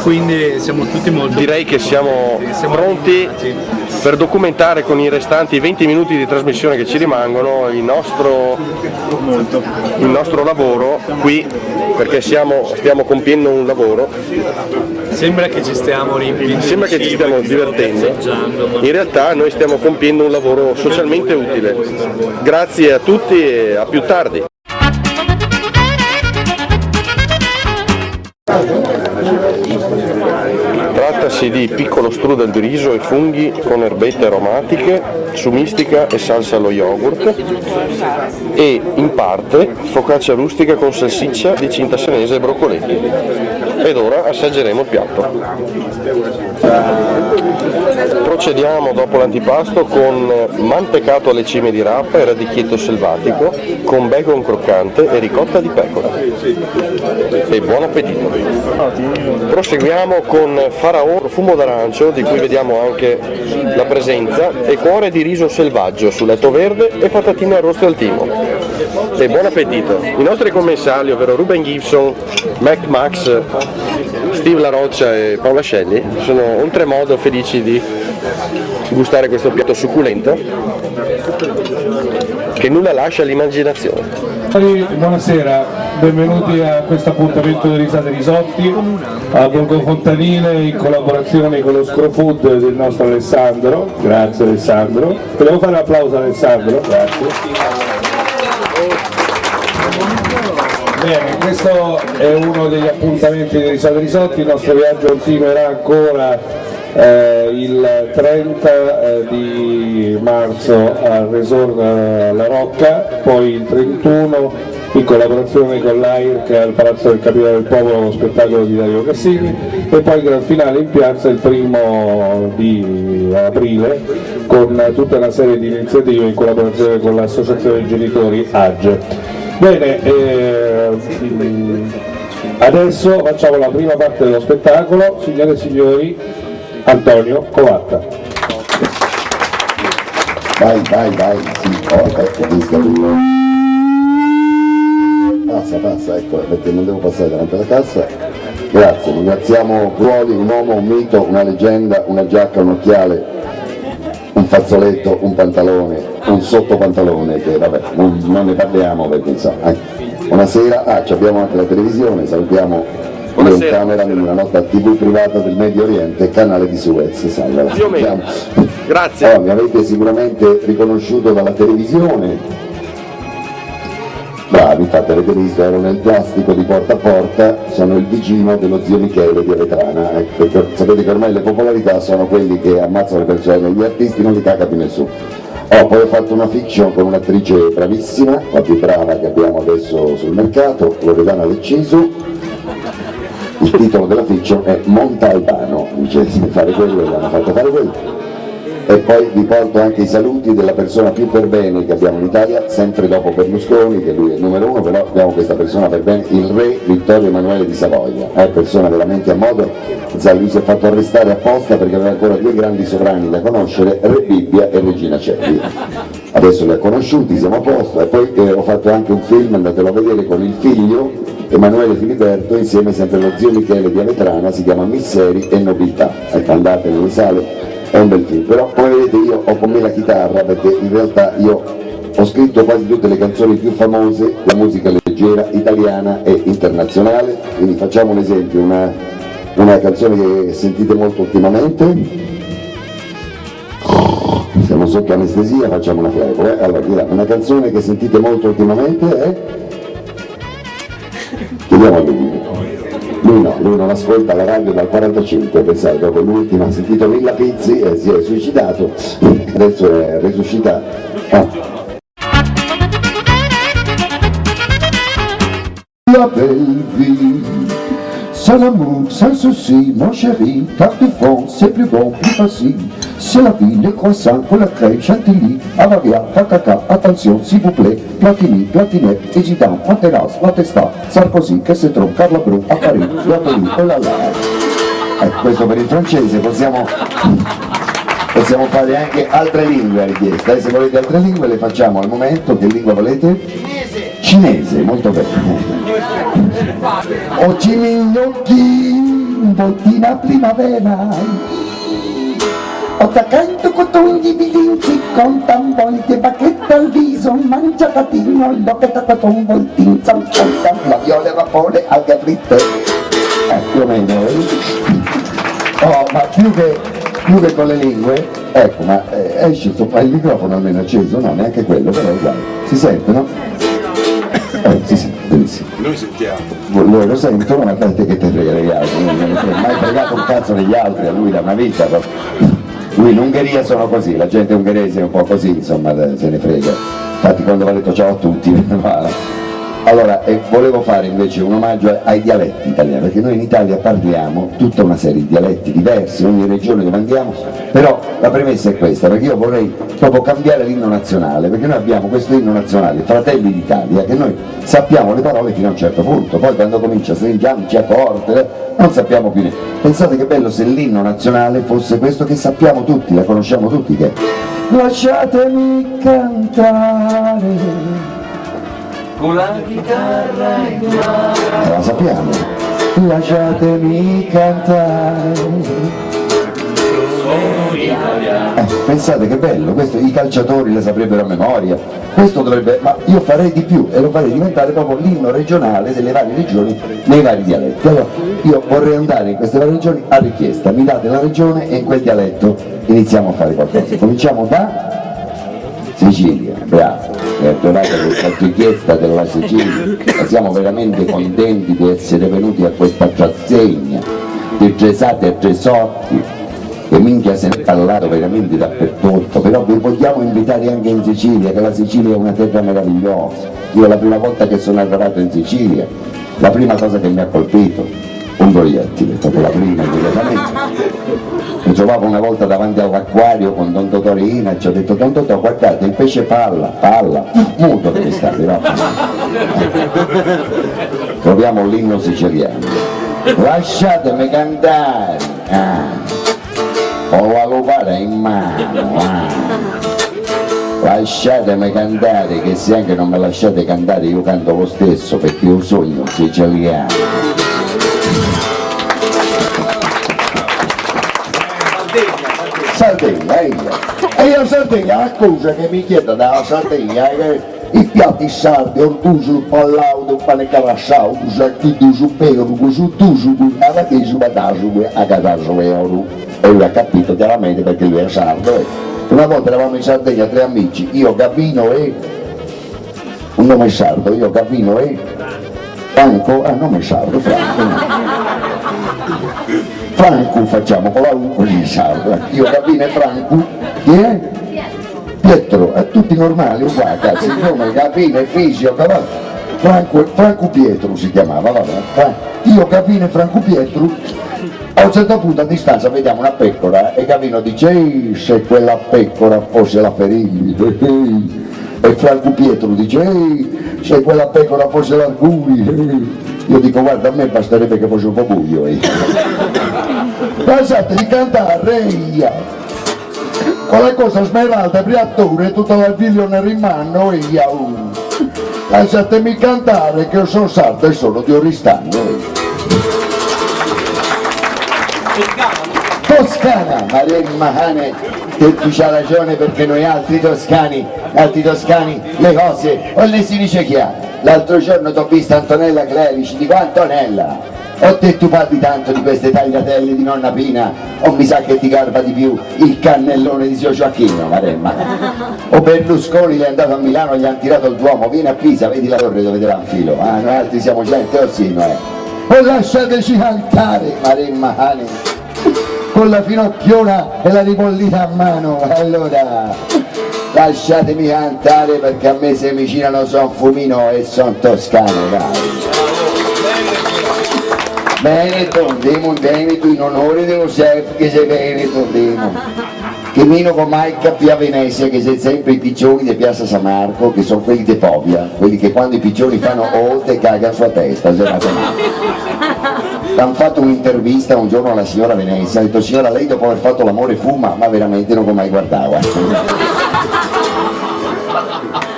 Quindi siamo tutti molto... Direi che siamo pronti per documentare con i restanti 20 minuti di trasmissione che ci rimangono il nostro lavoro qui, perché stiamo compiendo un lavoro. Sembra che ci stiamo riempiendo, sembra che ci stiamo divertendo, in realtà noi stiamo compiendo un lavoro socialmente utile. Grazie a tutti e a più tardi. Trattasi di piccolo strudel di riso e funghi con erbette aromatiche, sumistica e salsa allo yogurt e in parte focaccia rustica con salsiccia di cinta senese e broccoletti. Ed ora assaggeremo il piatto. Procediamo dopo l'antipasto con mantecato alle cime di rapa e radicchietto selvatico con bacon croccante e ricotta di pecora. E buon appetito! Proseguiamo con faraò profumo d'arancio, di cui vediamo anche la presenza, e cuore di riso selvaggio su letto verde e patatine arroste al timo. E buon appetito! I nostri commensali, ovvero Ruben Gibson, Mac Max, Steve La Roccia e Paola Scelli, sono oltremodo felici di gustare questo piatto succulento che nulla lascia all'immaginazione. Buonasera, benvenuti a questo appuntamento di Risate Risotti a Borgo Fontanile in collaborazione con lo Scrofood del nostro Alessandro. Grazie Alessandro. Volevo fare un applauso a Alessandro, grazie. Bene, questo è uno degli appuntamenti di Risate Risotti, il nostro viaggio continuerà ancora il 30 di marzo al Resort La Rocca, poi il 31 in collaborazione con l'AIRC al Palazzo del Capitano del Popolo, lo spettacolo di Dario Cassini, e poi il gran finale in piazza il 1 di aprile con tutta una serie di iniziative in collaborazione con l'associazione dei genitori AGE. Bene, adesso facciamo la prima parte dello spettacolo, signore e signori, Antonio Covatta. Vai, sì, passa, ecco, perché non devo passare davanti alla cassa. Grazie, ringraziamo Ruoli, un uomo, un mito, una leggenda, una giacca, un occhiale, un fazzoletto, un pantalone, un sottopantalone, che vabbè, non ne parliamo perché insomma. Buonasera, abbiamo anche la televisione, salutiamo in camera nella nostra TV privata del Medio Oriente, canale di Suez, salve. Grazie. Mi avete sicuramente riconosciuto dalla televisione. Bravi, infatti avete visto, ero nel plastico di Porta a Porta, sono il vicino dello zio Michele di Avetrana, perché sapete che ormai le popolarità sono quelli che ammazzano le persone, gli artisti non li caga più nessuno. Poi ho fatto una fiction con un'attrice bravissima, la più brava che abbiamo adesso sul mercato, Loredana Leccisu. Il titolo della fiction è Montalbano, dice di fare quello e l'hanno fatto fare quello. E poi vi porto anche i saluti della persona più per bene che abbiamo in Italia, sempre dopo Berlusconi, che lui è il numero uno, però abbiamo questa persona per bene, il re Vittorio Emanuele di Savoia, è persona veramente a modo, lui si è fatto arrestare apposta perché aveva ancora due grandi sovrani da conoscere, Re Bibbia e Regina Celli. Adesso li ha conosciuti, siamo a posto, e poi ho fatto anche un film, andatelo a vedere, con il figlio Emanuele Filiberto, insieme sempre allo zio Michele di Avetrana, si chiama Misteri e Nobiltà, ecco, andate nelle sale. È un bel film, però come vedete io ho con me la chitarra perché in realtà io ho scritto quasi tutte le canzoni più famose, la musica leggera, italiana e internazionale, quindi facciamo un esempio, una canzone che sentite molto ultimamente, siamo sotto anestesia, facciamo una flebo, allora una canzone che sentite molto ultimamente è, chiediamo a lui. Lui non ascolta la radio dal 45, pensate, dopo l'ultima ha sentito Lilla Pizzi e si è suicidato, adesso è risuscitato. La Belleville, sans l'amour, sans souci, mon chéri, tarte de fond, c'est plus bon, plus facile. C'est la vie, le croissant, con la crème, chantilly, avaria, caca, attention, s'il vous plaît, Platini, Platinette, Egidan, Materas, Matesta, Sarkozy, Cassetron, Carla Bru, Apparis, Guattoli, oh là là. Questo per il francese, possiamo fare anche altre lingue a richiesta, se volete altre lingue le facciamo al momento. Che lingua volete? Cinese, molto bene. Oggi negli occhi, un voltina primavera, attaccando cotoni bilinzi con tambolite, bacchetta al viso, mangiatino, l'occhetta con voltin, zanzetta, la viola e vapore, alga fritte. Più o meno, oh, ma più che con le lingue, ecco, ma esce il microfono almeno acceso, no, neanche quello, però è uguale. Si sente, no? Si sente, benissimo. Noi sentiamo. Loro lo sentono, ma te che te frega degli altri, non me ne frega mai fregato un cazzo degli altri, a lui da una vita. Lui in Ungheria sono così, la gente ungherese è un po' così, insomma, se ne frega. Infatti quando va detto ciao a tutti, allora, volevo fare invece un omaggio ai dialetti italiani, perché noi in Italia parliamo tutta una serie di dialetti diversi, ogni regione dove andiamo, però la premessa è questa, perché io vorrei proprio cambiare l'inno nazionale, perché noi abbiamo questo inno nazionale, Fratelli d'Italia, che noi sappiamo le parole fino a un certo punto, poi quando comincia stringiamoci a corte, non sappiamo più niente. Pensate che bello se l'inno nazionale fosse questo che sappiamo tutti, la conosciamo tutti, che lasciatemi cantare con la chitarra in mano. La sappiamo. Lasciatemi cantare. Pensate che bello, questo i calciatori le saprebbero a memoria. Questo dovrebbe, ma io farei di più e lo farei diventare proprio l'inno regionale delle varie regioni nei vari dialetti. Allora, io vorrei andare in queste varie regioni a richiesta, mi date la regione e in quel dialetto iniziamo a fare qualcosa. Cominciamo da Sicilia, bravo, è tornata questa richiesta della Sicilia, e siamo veramente contenti di essere venuti a questa rassegna di Gesate e Gesotti, che minchia se ne è parlato veramente dappertutto, però vi vogliamo invitare anche in Sicilia, che la Sicilia è una terra meravigliosa. Io la prima volta che sono arrivato in Sicilia, la prima cosa che mi ha colpito, un proiettile, proprio la prima immediatamente. Mi trovavo una volta davanti all'acquario con Don Totorina e ci ho detto: Don Totò, guardate, il pesce palla, muto deve stare, no? Proviamo l'inno siciliano. Lasciatemi cantare, ho la lupara in mano, lasciatemi cantare, che se anche non mi lasciate cantare io canto lo stesso, perché io sogno siciliano. Sardegna, e io Sardegna, la cosa che mi chiedo dalla Sardegna è che i piatti sardi, orgoglio, il pallaudo, il pane carasciato, il sacchito, il perro, il tuso, il navatiso, il bataso, a cataso e oro. E lui ha capito chiaramente perché lui è sardo. Una volta eravamo in Sardegna, 3 amici, io, Gabino e... un nome sardo, io, Gabino e... Franco, nome sardo, Franco facciamo con la U così sardo, io Gabino e Franco, chi è? Pietro, tutti normali, uguali, cazzo, il nome Gabino e Fisio, Franco Pietro si chiamava, vabbè, io Gabino e Franco Pietro, a un certo punto a distanza vediamo una pecora e Gabino dice: ehi, se quella pecora fosse la Ferilli, e Franco Pietro dice: ehi, se quella pecora fosse l'Arcuri. Io dico: guarda, a me basterebbe che fosse un po' buio. Pensate di cantare con la cosa smeralda, priatore, tutta la figlione rimano e io. Lasciatemi cantare che io sono sardo e sono di Oristano. Toscana, Maremma Cane, che tu c'ha ragione, perché noi altri toscani, le cose, o le si dice chi ha. L'altro giorno ti ho visto Antonella Clerici, dico: Antonella, o te tu parli tanto di queste tagliatelle di nonna Pina, o mi sa che ti garba di più il cannellone di zio Gioacchino, Maremma. O Berlusconi le è andato a Milano, gli hanno tirato il Duomo, vieni a Pisa, vedi la torre dove te la infilo. Noi altri siamo gente orsino, O lasciateci cantare, Maremma Cane, con la finocchiona e la ripollita a mano, allora lasciatemi cantare, perché a me se mi cinano son Fumino e son toscano, dai. Veneto, andiamo in Veneto in onore dello chef che sei Veneto, andiamo. Che meno con mai a Venezia, che sei sempre i piccioni di Piazza San Marco, che sono quelli di Povia, quelli che quando i piccioni fanno olte cagano sulla testa. Hanno fatto un'intervista un giorno alla signora Venezia, ha detto signora lei dopo aver fatto l'amore fuma, ma veramente non mai guardava.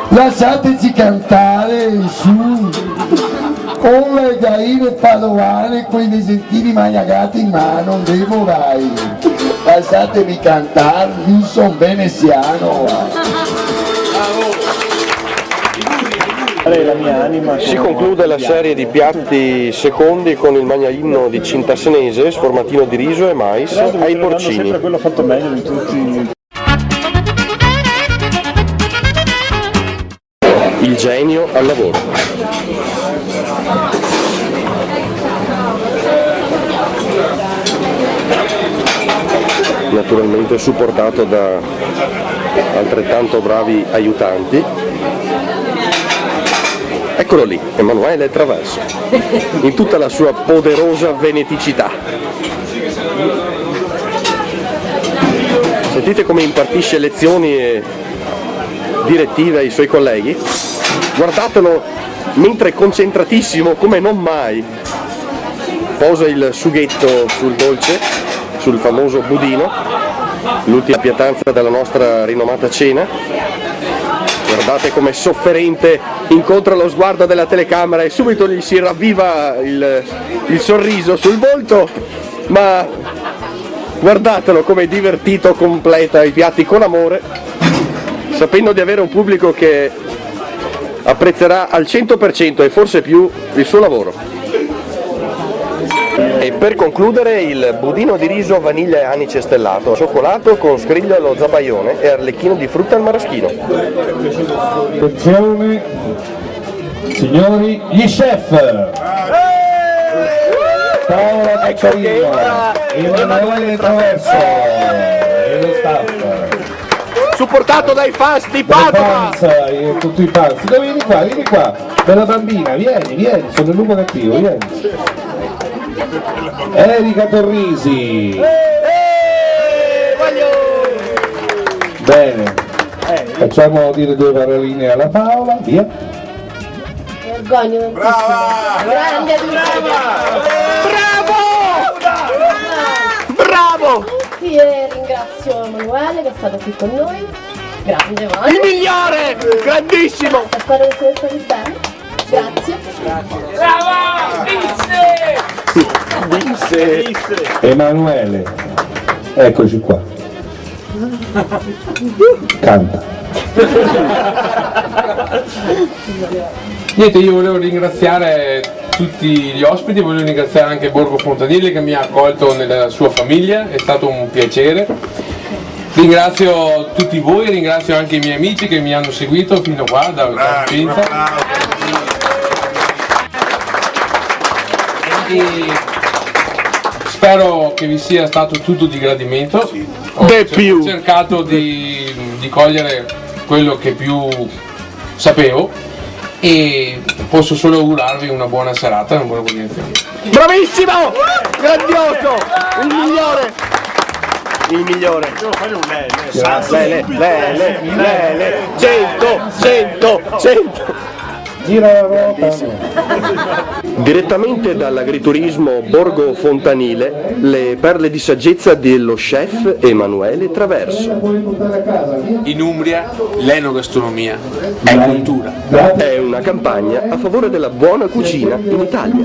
Lasciateci cantare su con le gaine padovane, quei nesentini maniagati in mano, non devo dai. Lasciatemi cantare, io sono veneziano. Si conclude la serie di piatti secondi con il magnainno di Cintasenese, sformatino di riso e mais ai porcini. Sempre quello fatto meglio di tutti. Il genio al lavoro. Naturalmente supportato da altrettanto bravi aiutanti. Eccolo lì, Emanuele Traverso, in tutta la sua poderosa veneticità. Sentite come impartisce lezioni e direttive ai suoi colleghi? Guardatelo mentre concentratissimo come non mai posa il sughetto sul dolce, sul famoso budino, l'ultima pietanza della nostra rinomata cena. Guardate come sofferente incontra lo sguardo della telecamera e subito gli si ravviva il sorriso sul volto, ma guardatelo come divertito completa i piatti con amore, sapendo di avere un pubblico che apprezzerà al 100% e forse più il suo lavoro. E per concludere il budino di riso vaniglia e anice stellato, cioccolato con scrigno allo zabaione e arlecchino di frutta al maraschino. Attenzione, signori, gli chef! Paola Cacciarino, Emanuele Traverso e lo staff. Supportato dai fans di Padova! Tutti i fans. Vieni qua, bella bambina, vieni, sono il lupo cattivo, vieni. Erika Torrisi. Bene, facciamo dire due paroline alla Paola, via. Vergogno. Brava! Grande, Bravo! Sì, e ringrazio Emanuele che è stato qui con noi. Grande Emanuele. Il migliore! Grandissimo! Spero che siete stati bene. Grazie. Brava! Vinse! Emanuele, eccoci qua. Canta. Niente, io volevo ringraziare tutti gli ospiti, volevo ringraziare anche Borgo Fontanile che mi ha accolto nella sua famiglia, è stato un piacere. Ringrazio tutti voi, ringrazio anche i miei amici che mi hanno seguito fino qua da Vicenza. E spero che vi sia stato tutto di gradimento. Ho cercato di cogliere quello che più sapevo e posso solo augurarvi una buona serata e una buona continuazione. Bravissimo! Grandioso! Il migliore! Devo fare un Lele! 100! Gira la ruota. Direttamente dall'agriturismo Borgo Fontanile, le perle di saggezza dello chef Emanuele Traverso. In Umbria l'enogastronomia è cultura. È una campagna a favore della buona cucina in Italia.